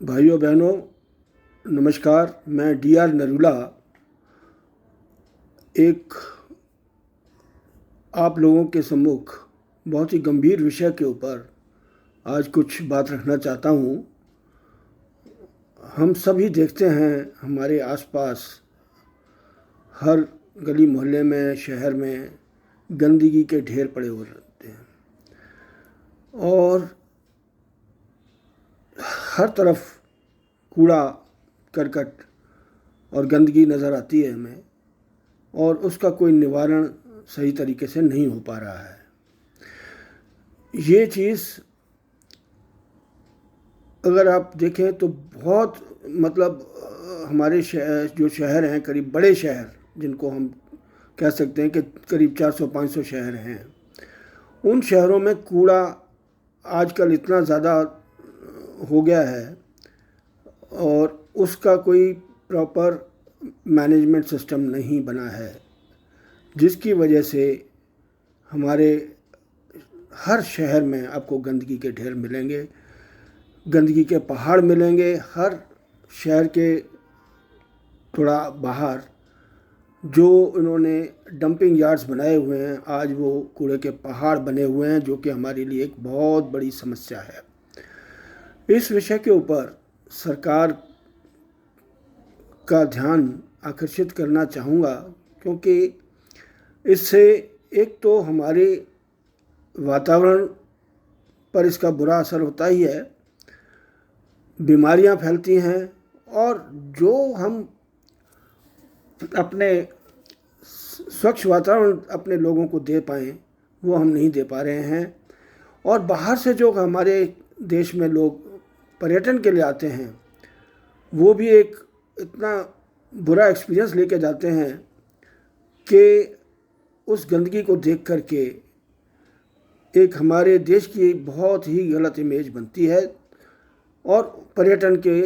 भाइयों बहनों, नमस्कार। मैं DR नरूला एक आप लोगों के सम्मुख बहुत ही गंभीर विषय के ऊपर आज कुछ बात रखना चाहता हूँ। हम सभी देखते हैं हमारे आसपास हर गली मोहल्ले में, शहर में गंदगी के ढेर पड़े हुए रहते हैं और हर तरफ कूड़ा करकट और गंदगी नज़र आती है हमें, और उसका कोई निवारण सही तरीके से नहीं हो पा रहा है। ये चीज़ अगर आप देखें तो बहुत हमारे जो शहर हैं, करीब बड़े शहर जिनको हम कह सकते हैं कि करीब 400-500 शहर हैं, उन शहरों में कूड़ा आजकल इतना ज़्यादा हो गया है और उसका कोई प्रॉपर मैनेजमेंट सिस्टम नहीं बना है, जिसकी वजह से हमारे हर शहर में आपको गंदगी के ढेर मिलेंगे, गंदगी के पहाड़ मिलेंगे। हर शहर के थोड़ा बाहर जो इन्होंने डंपिंग यार्ड्स बनाए हुए हैं, आज वो कूड़े के पहाड़ बने हुए हैं, जो कि हमारे लिए एक बहुत बड़ी समस्या है। इस विषय के ऊपर सरकार का ध्यान आकर्षित करना चाहूँगा, क्योंकि इससे एक तो हमारे वातावरण पर इसका बुरा असर होता ही है, बीमारियां फैलती हैं, और जो हम अपने स्वच्छ वातावरण अपने लोगों को दे पाएँ वो हम नहीं दे पा रहे हैं। और बाहर से जो हमारे देश में लोग पर्यटन के लिए आते हैं, वो भी एक इतना बुरा एक्सपीरियंस लेके जाते हैं कि उस गंदगी को देख कर के एक हमारे देश की बहुत ही गलत इमेज बनती है और पर्यटन के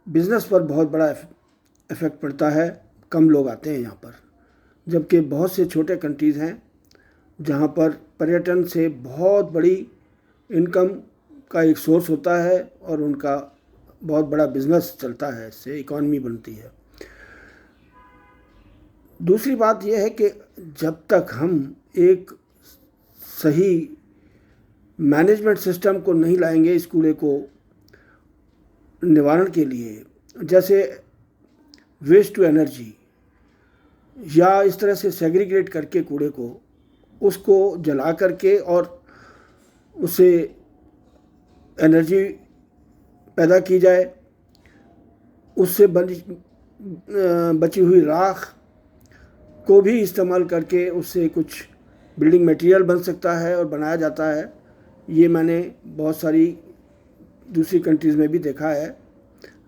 बिज़नेस पर बहुत बड़ा इफ़ेक्ट पड़ता है। कम लोग आते हैं यहाँ पर, जबकि बहुत से छोटे कंट्रीज़ हैं जहाँ पर पर्यटन से बहुत बड़ी इनकम का एक सोर्स होता है और उनका बहुत बड़ा बिज़नेस चलता है, इससे इकॉनमी बनती है। दूसरी बात यह है कि जब तक हम एक सही मैनेजमेंट सिस्टम को नहीं लाएंगे इस कूड़े को निवारण के लिए, जैसे वेस्ट टू एनर्जी या इस तरह से सेग्रीगेट करके कूड़े को उसको जला करके और उसे एनर्जी पैदा की जाए, उससे बची हुई राख को भी इस्तेमाल करके उससे कुछ बिल्डिंग मटेरियल बन सकता है और बनाया जाता है। ये मैंने बहुत सारी दूसरी कंट्रीज़ में भी देखा है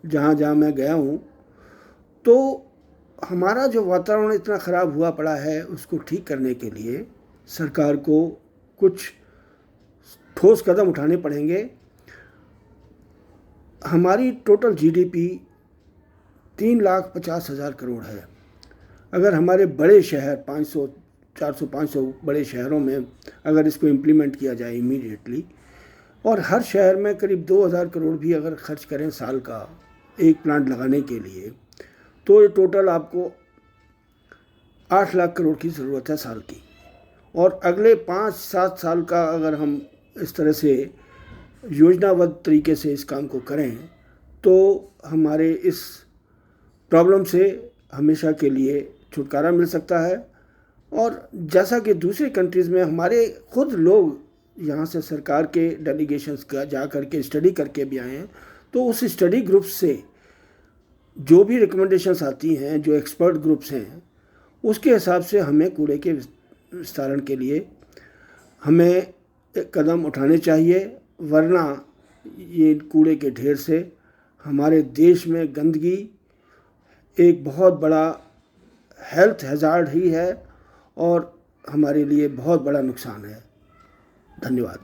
जहाँ जहाँ मैं गया हूँ। तो हमारा जो वातावरण इतना ख़राब हुआ पड़ा है, उसको ठीक करने के लिए सरकार को कुछ ठोस कदम उठाने पड़ेंगे। हमारी टोटल GDP 3,50,000 करोड़ है। अगर हमारे बड़े शहर 500, 400, 500 बड़े शहरों में अगर इसको इम्प्लीमेंट किया जाए इमीडिएटली, और हर शहर में करीब 2,000 करोड़ भी अगर खर्च करें साल का एक प्लांट लगाने के लिए, तो ये टोटल आपको 8 लाख करोड़ की ज़रूरत है साल की। और अगले 5-7 साल का अगर हम इस तरह से योजनाबद्ध तरीके से इस काम को करें, तो हमारे इस प्रॉब्लम से हमेशा के लिए छुटकारा मिल सकता है। और जैसा कि दूसरी कंट्रीज़ में हमारे खुद लोग यहाँ से सरकार के डेलीगेशंस का जा कर के स्टडी करके भी आए हैं, तो उस स्टडी ग्रुप से जो भी रिकमेंडेशंस आती हैं, जो एक्सपर्ट ग्रुप्स हैं, उसके हिसाब से हमें कूड़े के विस्तारण के लिए हमें कदम उठाने चाहिए, वरना ये कूड़े के ढेर से हमारे देश में गंदगी एक बहुत बड़ा हेल्थ हैज़ार्ड ही है और हमारे लिए बहुत बड़ा नुकसान है। धन्यवाद।